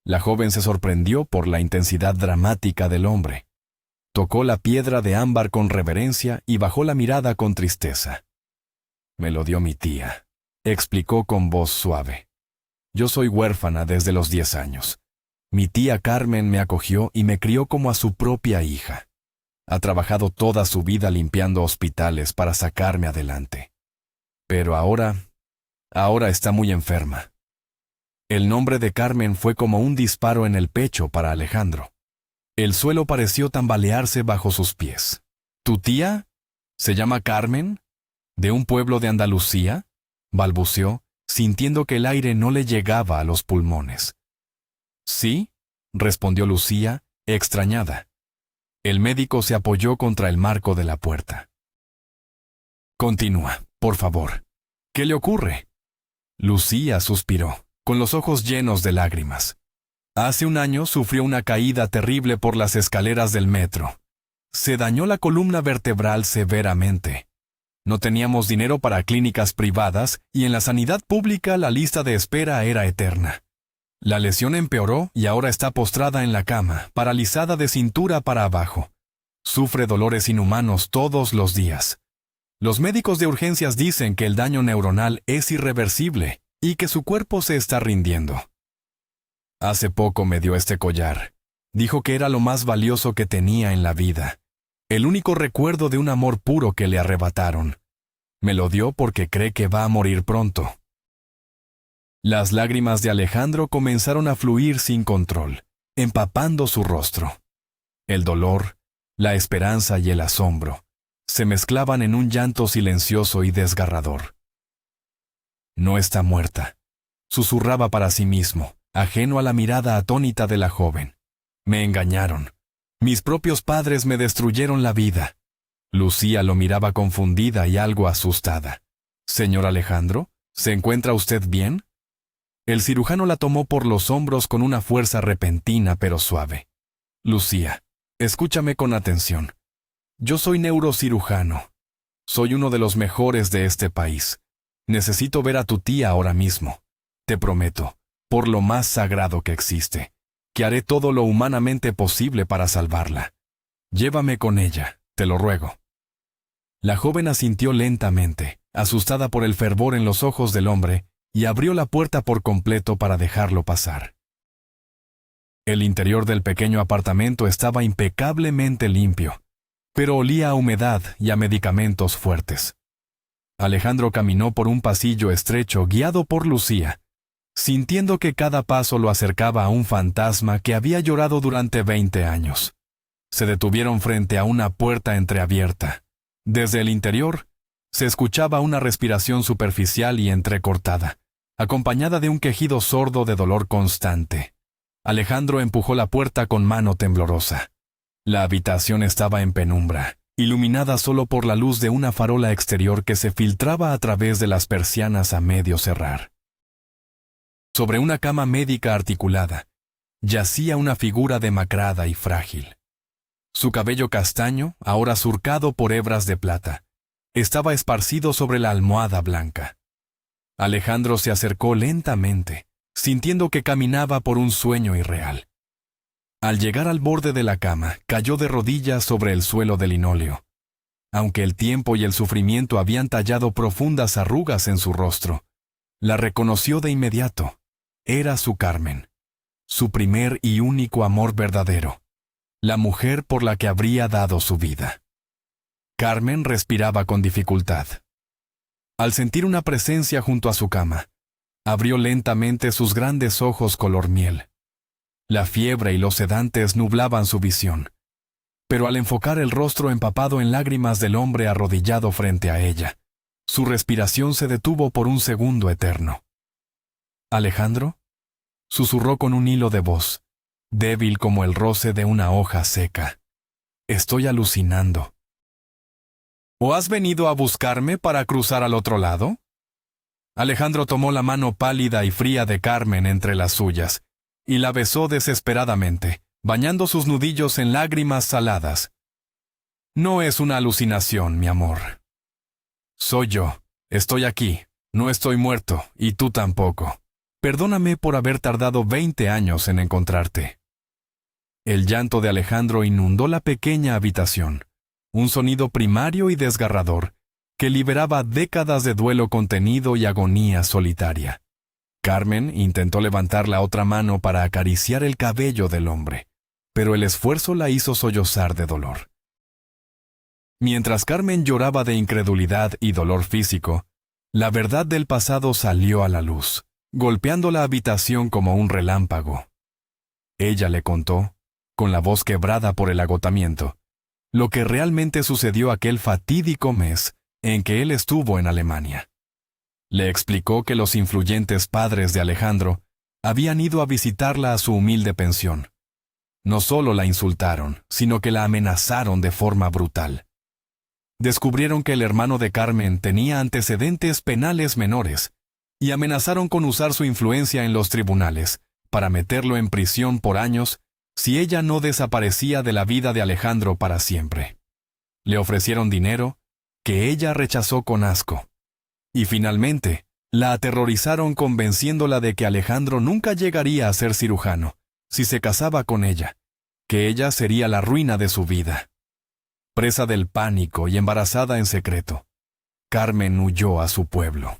La joven se sorprendió por la intensidad dramática del hombre. Tocó la piedra de ámbar con reverencia y bajó la mirada con tristeza. «Me lo dio mi tía», explicó con voz suave. «Yo soy huérfana desde los 10 años. Mi tía Carmen me acogió y me crió como a su propia hija. Ha trabajado toda su vida limpiando hospitales para sacarme adelante. Pero ahora está muy enferma». El nombre de Carmen fue como un disparo en el pecho para Alejandro. El suelo pareció tambalearse bajo sus pies. «¿Tu tía? ¿Se llama Carmen? ¿De un pueblo de Andalucía?», balbuceó, sintiendo que el aire no le llegaba a los pulmones. «Sí», respondió Lucía, extrañada. El médico se apoyó contra el marco de la puerta. «Continúa, por favor. ¿Qué le ocurre?». Lucía suspiró, con los ojos llenos de lágrimas. «Hace un año sufrió una caída terrible por las escaleras del metro. Se dañó la columna vertebral severamente. No teníamos dinero para clínicas privadas y en la sanidad pública la lista de espera era eterna. La lesión empeoró y ahora está postrada en la cama, paralizada de cintura para abajo. Sufre dolores inhumanos todos los días. Los médicos de urgencias dicen que el daño neuronal es irreversible y que su cuerpo se está rindiendo. Hace poco me dio este collar. Dijo que era lo más valioso que tenía en la vida. El único recuerdo de un amor puro que le arrebataron. Me lo dio porque cree que va a morir pronto». Las lágrimas de Alejandro comenzaron a fluir sin control, empapando su rostro. El dolor, la esperanza y el asombro se mezclaban en un llanto silencioso y desgarrador. «No está muerta», susurraba para sí mismo, ajeno a la mirada atónita de la joven. «Me engañaron. Mis propios padres me destruyeron la vida». Lucía lo miraba confundida y algo asustada. «Señor Alejandro, ¿se encuentra usted bien?». El cirujano la tomó por los hombros con una fuerza repentina pero suave. «Lucía, escúchame con atención. Yo soy neurocirujano. Soy uno de los mejores de este país. Necesito ver a tu tía ahora mismo. Te prometo, por lo más sagrado que existe, que haré todo lo humanamente posible para salvarla. Llévame con ella, te lo ruego». La joven asintió lentamente, asustada por el fervor en los ojos del hombre, y abrió la puerta por completo para dejarlo pasar. El interior del pequeño apartamento estaba impecablemente limpio, pero olía a humedad y a medicamentos fuertes. Alejandro caminó por un pasillo estrecho guiado por Lucía, sintiendo que cada paso lo acercaba a un fantasma que había llorado durante 20 años. Se detuvieron frente a una puerta entreabierta. Desde el interior, se escuchaba una respiración superficial y entrecortada, acompañada de un quejido sordo de dolor constante. Alejandro empujó la puerta con mano temblorosa. La habitación estaba en penumbra, iluminada solo por la luz de una farola exterior que se filtraba a través de las persianas a medio cerrar. Sobre una cama médica articulada, yacía una figura demacrada y frágil. Su cabello castaño, ahora surcado por hebras de plata, estaba esparcido sobre la almohada blanca. Alejandro se acercó lentamente, sintiendo que caminaba por un sueño irreal. Al llegar al borde de la cama, cayó de rodillas sobre el suelo de linóleo. Aunque el tiempo y el sufrimiento habían tallado profundas arrugas en su rostro, la reconoció de inmediato. Era su Carmen, su primer y único amor verdadero, la mujer por la que habría dado su vida. Carmen respiraba con dificultad. Al sentir una presencia junto a su cama, abrió lentamente sus grandes ojos color miel. La fiebre y los sedantes nublaban su visión, pero al enfocar el rostro empapado en lágrimas del hombre arrodillado frente a ella, su respiración se detuvo por un segundo eterno. «¿Alejandro?», susurró con un hilo de voz, débil como el roce de una hoja seca. «Estoy alucinando». «¿O has venido a buscarme para cruzar al otro lado?». Alejandro tomó la mano pálida y fría de Carmen entre las suyas, y la besó desesperadamente, bañando sus nudillos en lágrimas saladas. «No es una alucinación, mi amor. Soy yo. Estoy aquí. No estoy muerto, y tú tampoco. Perdóname por haber tardado 20 años en encontrarte». El llanto de Alejandro inundó la pequeña habitación, un sonido primario y desgarrador, que liberaba décadas de duelo contenido y agonía solitaria. Carmen intentó levantar la otra mano para acariciar el cabello del hombre, pero el esfuerzo la hizo sollozar de dolor. Mientras Carmen lloraba de incredulidad y dolor físico, la verdad del pasado salió a la luz, golpeando la habitación como un relámpago. Ella le contó, con la voz quebrada por el agotamiento, lo que realmente sucedió aquel fatídico mes en que él estuvo en Alemania. Le explicó que los influyentes padres de Alejandro habían ido a visitarla a su humilde pensión. No solo la insultaron, sino que la amenazaron de forma brutal. Descubrieron que el hermano de Carmen tenía antecedentes penales menores y amenazaron con usar su influencia en los tribunales para meterlo en prisión por años si ella no desaparecía de la vida de Alejandro para siempre. Le ofrecieron dinero, que ella rechazó con asco. Y finalmente, la aterrorizaron convenciéndola de que Alejandro nunca llegaría a ser cirujano si se casaba con ella, que ella sería la ruina de su vida. Presa del pánico y embarazada en secreto, Carmen huyó a su pueblo.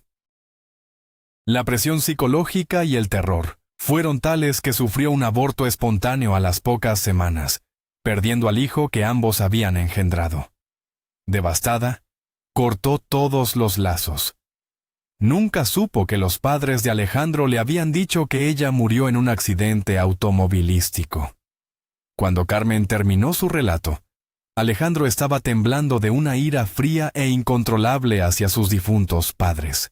La presión psicológica y el terror fueron tales que sufrió un aborto espontáneo a las pocas semanas, perdiendo al hijo que ambos habían engendrado. Devastada, cortó todos los lazos. Nunca supo que los padres de Alejandro le habían dicho que ella murió en un accidente automovilístico. Cuando Carmen terminó su relato, Alejandro estaba temblando de una ira fría e incontrolable hacia sus difuntos padres.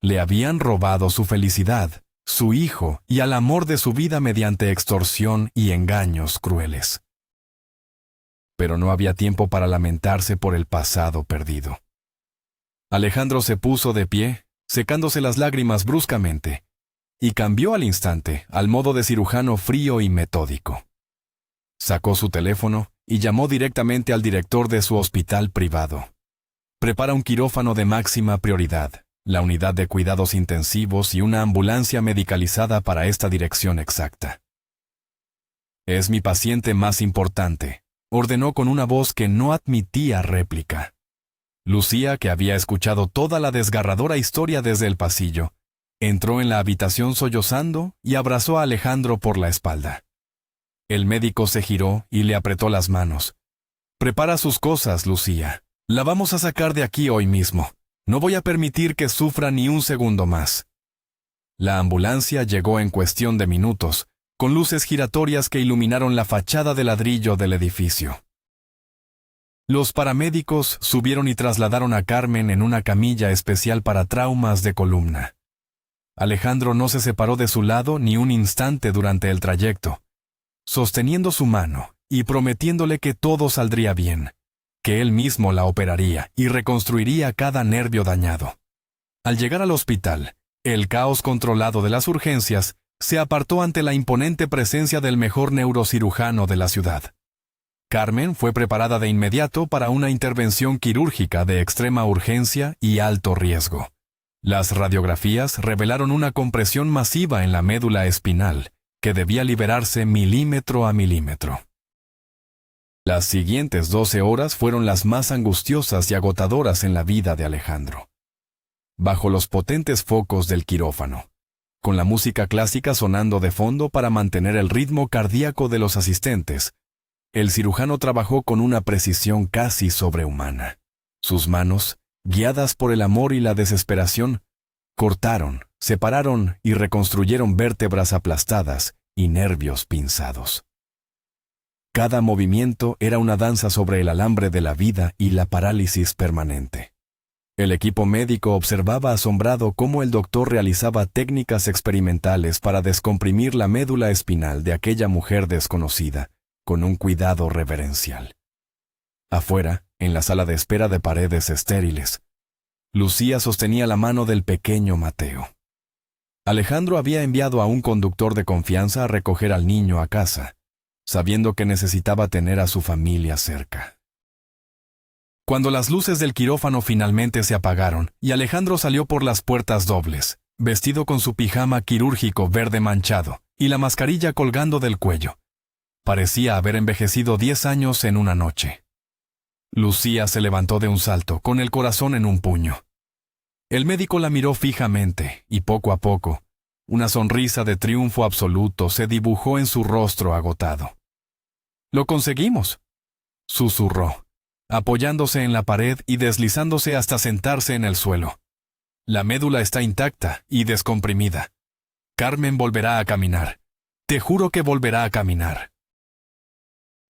Le habían robado su felicidad, su hijo y al amor de su vida mediante extorsión y engaños crueles. Pero no había tiempo para lamentarse por el pasado perdido. Alejandro se puso de pie, secándose las lágrimas bruscamente, y cambió al instante al modo de cirujano frío y metódico. Sacó su teléfono y llamó directamente al director de su hospital privado. «Prepara un quirófano de máxima prioridad, la unidad de cuidados intensivos y una ambulancia medicalizada para esta dirección exacta». «Es mi paciente más importante», ordenó con una voz que no admitía réplica. Lucía, que había escuchado toda la desgarradora historia desde el pasillo, entró en la habitación sollozando y abrazó a Alejandro por la espalda. El médico se giró y le apretó las manos. «Prepara sus cosas, Lucía. La vamos a sacar de aquí hoy mismo. No voy a permitir que sufra ni un segundo más». La ambulancia llegó en cuestión de minutos, con luces giratorias que iluminaron la fachada de ladrillo del edificio. Los paramédicos subieron y trasladaron a Carmen en una camilla especial para traumas de columna. Alejandro no se separó de su lado ni un instante durante el trayecto, sosteniendo su mano y prometiéndole que todo saldría bien, que él mismo la operaría y reconstruiría cada nervio dañado. Al llegar al hospital, el caos controlado de las urgencias se apartó ante la imponente presencia del mejor neurocirujano de la ciudad. Carmen fue preparada de inmediato para una intervención quirúrgica de extrema urgencia y alto riesgo. Las radiografías revelaron una compresión masiva en la médula espinal, que debía liberarse milímetro a milímetro. Las siguientes 12 horas fueron las más angustiosas y agotadoras en la vida de Alejandro. Bajo los potentes focos del quirófano, con la música clásica sonando de fondo para mantener el ritmo cardíaco de los asistentes, el cirujano trabajó con una precisión casi sobrehumana. Sus manos, guiadas por el amor y la desesperación, cortaron, separaron y reconstruyeron vértebras aplastadas y nervios pinzados. Cada movimiento era una danza sobre el alambre de la vida y la parálisis permanente. El equipo médico observaba asombrado cómo el doctor realizaba técnicas experimentales para descomprimir la médula espinal de aquella mujer desconocida, con un cuidado reverencial. Afuera, en la sala de espera de paredes estériles, Lucía sostenía la mano del pequeño Mateo. Alejandro había enviado a un conductor de confianza a recoger al niño a casa, sabiendo que necesitaba tener a su familia cerca. Cuando las luces del quirófano finalmente se apagaron y Alejandro salió por las puertas dobles, vestido con su pijama quirúrgico verde manchado y la mascarilla colgando del cuello, parecía haber envejecido 10 años en una noche. Lucía se levantó de un salto, con el corazón en un puño. El médico la miró fijamente y poco a poco, una sonrisa de triunfo absoluto se dibujó en su rostro agotado. «¡Lo conseguimos!», susurró, apoyándose en la pared y deslizándose hasta sentarse en el suelo. «La médula está intacta y descomprimida. Carmen volverá a caminar. Te juro que volverá a caminar».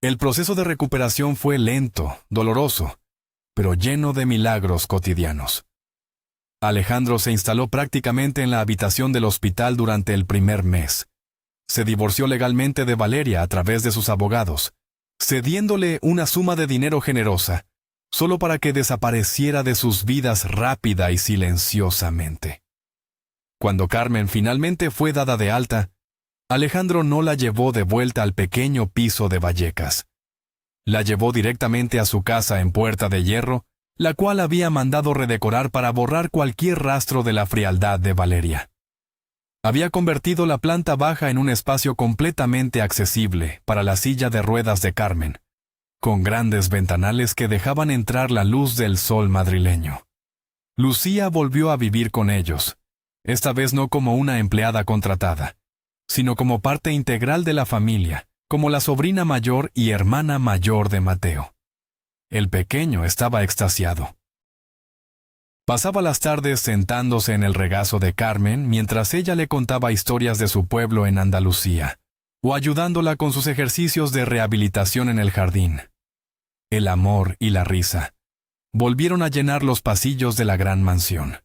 El proceso de recuperación fue lento, doloroso, pero lleno de milagros cotidianos. Alejandro se instaló prácticamente en la habitación del hospital durante el primer mes. Se divorció legalmente de Valeria a través de sus abogados, cediéndole una suma de dinero generosa, solo para que desapareciera de sus vidas rápida y silenciosamente. Cuando Carmen finalmente fue dada de alta, Alejandro no la llevó de vuelta al pequeño piso de Vallecas. La llevó directamente a su casa en Puerta de Hierro, la cual había mandado redecorar para borrar cualquier rastro de la frialdad de Valeria. Había convertido la planta baja en un espacio completamente accesible para la silla de ruedas de Carmen, con grandes ventanales que dejaban entrar la luz del sol madrileño. Lucía volvió a vivir con ellos, esta vez no como una empleada contratada, sino como parte integral de la familia, como la sobrina mayor y hermana mayor de Mateo. El pequeño estaba extasiado. Pasaba las tardes sentándose en el regazo de Carmen mientras ella le contaba historias de su pueblo en Andalucía, o ayudándola con sus ejercicios de rehabilitación en el jardín. El amor y la risa volvieron a llenar los pasillos de la gran mansión.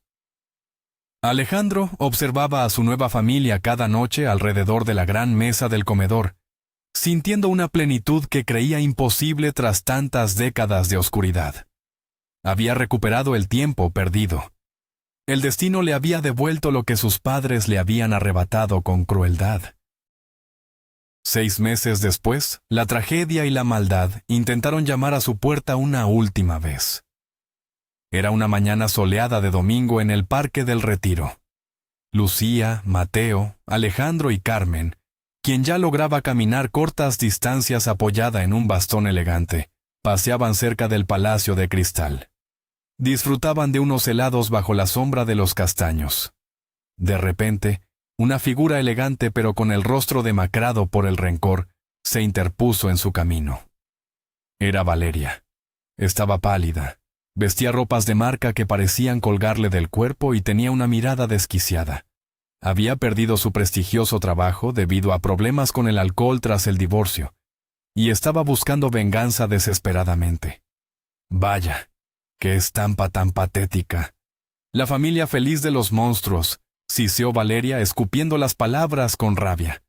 Alejandro observaba a su nueva familia cada noche alrededor de la gran mesa del comedor, sintiendo una plenitud que creía imposible tras tantas décadas de oscuridad. Había recuperado el tiempo perdido. El destino le había devuelto lo que sus padres le habían arrebatado con crueldad. 6 meses después, la tragedia y la maldad intentaron llamar a su puerta una última vez. Era una mañana soleada de domingo en el Parque del Retiro. Lucía, Mateo, Alejandro y Carmen, quien ya lograba caminar cortas distancias apoyada en un bastón elegante, paseaban cerca del Palacio de Cristal. Disfrutaban de unos helados bajo la sombra de los castaños. De repente, una figura elegante pero con el rostro demacrado por el rencor, se interpuso en su camino. Era Valeria. Estaba pálida. Vestía ropas de marca que parecían colgarle del cuerpo y tenía una mirada desquiciada. Había perdido su prestigioso trabajo debido a problemas con el alcohol tras el divorcio, y estaba buscando venganza desesperadamente. Vaya, qué estampa tan patética. La familia feliz de los monstruos, siseó Valeria escupiendo las palabras con rabia.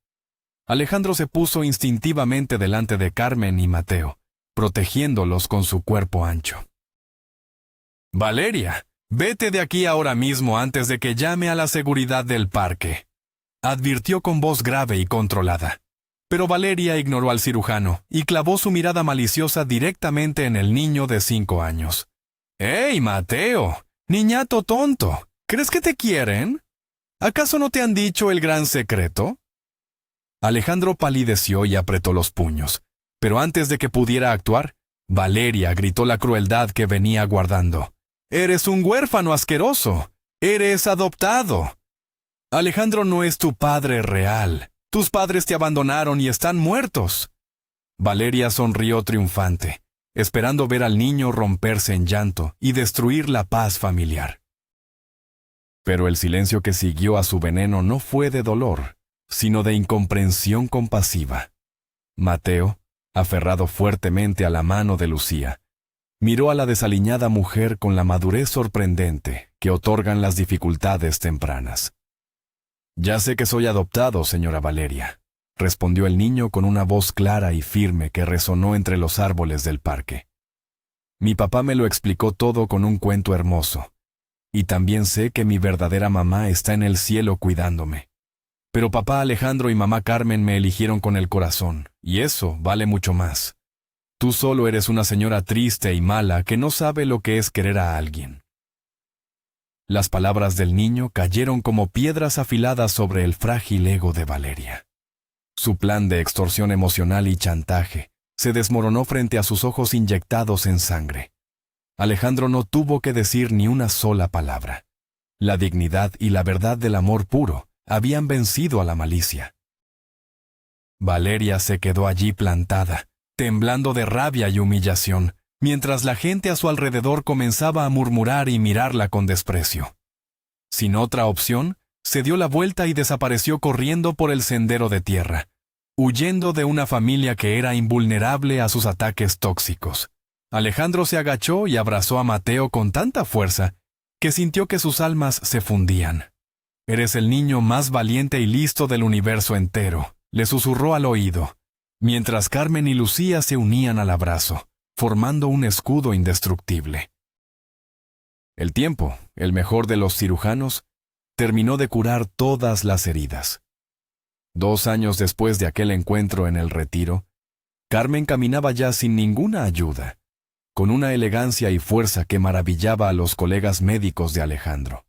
Alejandro se puso instintivamente delante de Carmen y Mateo, protegiéndolos con su cuerpo ancho. Valeria, vete de aquí ahora mismo antes de que llame a la seguridad del parque, advirtió con voz grave y controlada. Pero Valeria ignoró al cirujano y clavó su mirada maliciosa directamente en el niño de 5 años. ¡Ey, Mateo! ¡Niñato tonto! ¿Crees que te quieren? ¿Acaso no te han dicho el gran secreto? Alejandro palideció y apretó los puños, pero antes de que pudiera actuar, Valeria gritó la crueldad que venía guardando. ¡Eres un huérfano asqueroso! ¡Eres adoptado! Alejandro no es tu padre real. Tus padres te abandonaron y están muertos. Valeria sonrió triunfante, esperando ver al niño romperse en llanto y destruir la paz familiar. Pero el silencio que siguió a su veneno no fue de dolor, sino de incomprensión compasiva. Mateo, aferrado fuertemente a la mano de Lucía, miró a la desaliñada mujer con la madurez sorprendente que otorgan las dificultades tempranas. «Ya sé que soy adoptado, señora Valeria», respondió el niño con una voz clara y firme que resonó entre los árboles del parque. «Mi papá me lo explicó todo con un cuento hermoso, y también sé que mi verdadera mamá está en el cielo cuidándome. Pero papá Alejandro y mamá Carmen me eligieron con el corazón, y eso vale mucho más. Tú solo eres una señora triste y mala que no sabe lo que es querer a alguien». Las palabras del niño cayeron como piedras afiladas sobre el frágil ego de Valeria. Su plan de extorsión emocional y chantaje se desmoronó frente a sus ojos inyectados en sangre. Alejandro no tuvo que decir ni una sola palabra. La dignidad y la verdad del amor puro habían vencido a la malicia. Valeria se quedó allí plantada, temblando de rabia y humillación, mientras la gente a su alrededor comenzaba a murmurar y mirarla con desprecio. Sin otra opción, se dio la vuelta y desapareció corriendo por el sendero de tierra, huyendo de una familia que era invulnerable a sus ataques tóxicos. Alejandro se agachó y abrazó a Mateo con tanta fuerza que sintió que sus almas se fundían. «Eres el niño más valiente y listo del universo entero», le susurró al oído, mientras Carmen y Lucía se unían al abrazo, formando un escudo indestructible. El tiempo, el mejor de los cirujanos, terminó de curar todas las heridas. 2 años después de aquel encuentro en el retiro, Carmen caminaba ya sin ninguna ayuda, con una elegancia y fuerza que maravillaba a los colegas médicos de Alejandro.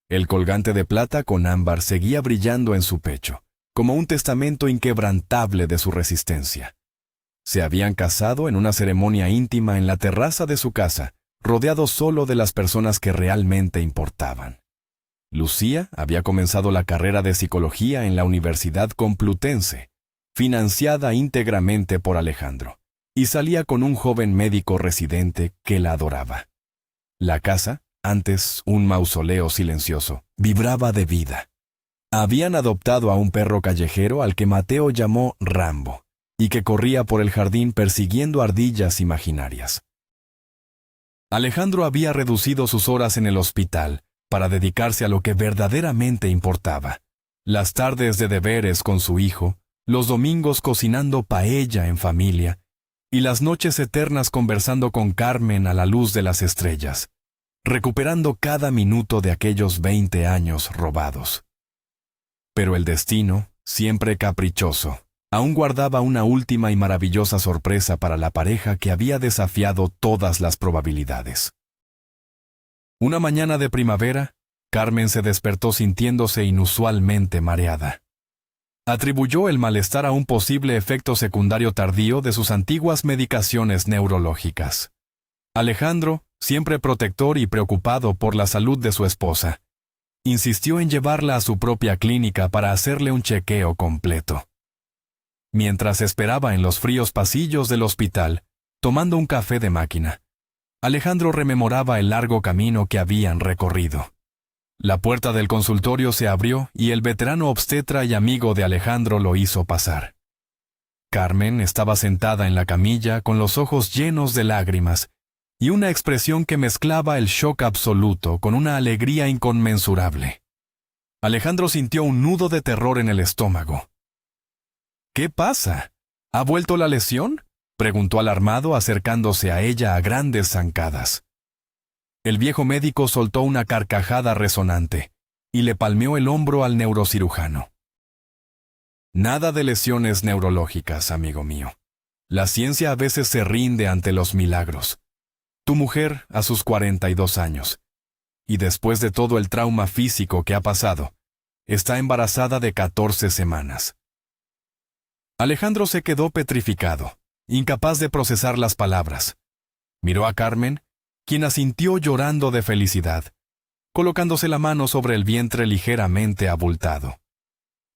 El colgante de plata con ámbar seguía brillando en su pecho, como un testamento inquebrantable de su resistencia. Se habían casado en una ceremonia íntima en la terraza de su casa, rodeado solo de las personas que realmente importaban. Lucía había comenzado la carrera de psicología en la Universidad Complutense, financiada íntegramente por Alejandro, y salía con un joven médico residente que la adoraba. La casa, antes un mausoleo silencioso, vibraba de vida. Habían adoptado a un perro callejero al que Mateo llamó Rambo, y que corría por el jardín persiguiendo ardillas imaginarias. Alejandro había reducido sus horas en el hospital para dedicarse a lo que verdaderamente importaba: las tardes de deberes con su hijo, los domingos cocinando paella en familia, y las noches eternas conversando con Carmen a la luz de las estrellas, recuperando cada minuto de aquellos 20 años robados. Pero el destino, siempre caprichoso, aún guardaba una última y maravillosa sorpresa para la pareja que había desafiado todas las probabilidades. Una mañana de primavera, Carmen se despertó sintiéndose inusualmente mareada. Atribuyó el malestar a un posible efecto secundario tardío de sus antiguas medicaciones neurológicas. Alejandro, siempre protector y preocupado por la salud de su esposa, insistió en llevarla a su propia clínica para hacerle un chequeo completo. Mientras esperaba en los fríos pasillos del hospital, tomando un café de máquina, Alejandro rememoraba el largo camino que habían recorrido. La puerta del consultorio se abrió y el veterano obstetra y amigo de Alejandro lo hizo pasar. Carmen estaba sentada en la camilla con los ojos llenos de lágrimas y una expresión que mezclaba el shock absoluto con una alegría inconmensurable. Alejandro sintió un nudo de terror en el estómago. «¿Qué pasa? ¿Ha vuelto la lesión?», preguntó alarmado acercándose a ella a grandes zancadas. El viejo médico soltó una carcajada resonante y le palmeó el hombro al neurocirujano. «Nada de lesiones neurológicas, amigo mío. La ciencia a veces se rinde ante los milagros. Tu mujer, a sus 42 años, y después de todo el trauma físico que ha pasado, está embarazada de 14 semanas». Alejandro se quedó petrificado, incapaz de procesar las palabras. Miró a Carmen, quien asintió llorando de felicidad, colocándose la mano sobre el vientre ligeramente abultado.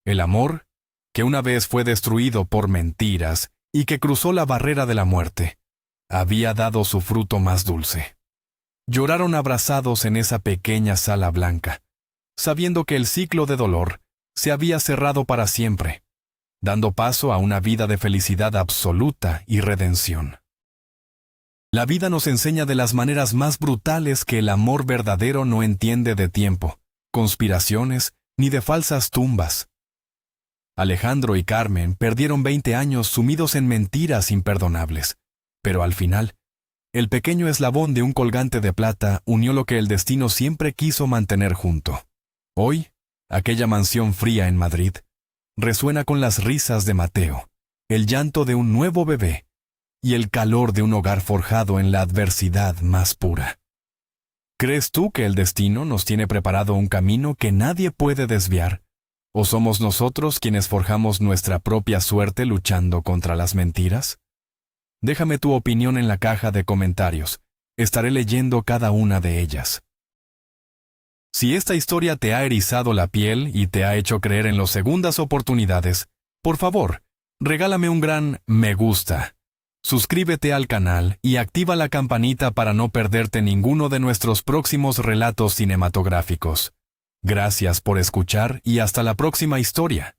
El amor, que una vez fue destruido por mentiras y que cruzó la barrera de la muerte, había dado su fruto más dulce. Lloraron abrazados en esa pequeña sala blanca, sabiendo que el ciclo de dolor se había cerrado para siempre, dando paso a una vida de felicidad absoluta y redención. La vida nos enseña de las maneras más brutales que el amor verdadero no entiende de tiempo, conspiraciones ni de falsas tumbas. Alejandro y Carmen perdieron 20 años sumidos en mentiras imperdonables, pero al final, el pequeño eslabón de un colgante de plata unió lo que el destino siempre quiso mantener junto. Hoy, aquella mansión fría en Madrid resuena con las risas de Mateo, el llanto de un nuevo bebé y el calor de un hogar forjado en la adversidad más pura. ¿Crees tú que el destino nos tiene preparado un camino que nadie puede desviar? ¿O somos nosotros quienes forjamos nuestra propia suerte luchando contra las mentiras? Déjame tu opinión en la caja de comentarios. Estaré leyendo cada una de ellas. Si esta historia te ha erizado la piel y te ha hecho creer en las segundas oportunidades, por favor, regálame un gran me gusta. Suscríbete al canal y activa la campanita para no perderte ninguno de nuestros próximos relatos cinematográficos. Gracias por escuchar y hasta la próxima historia.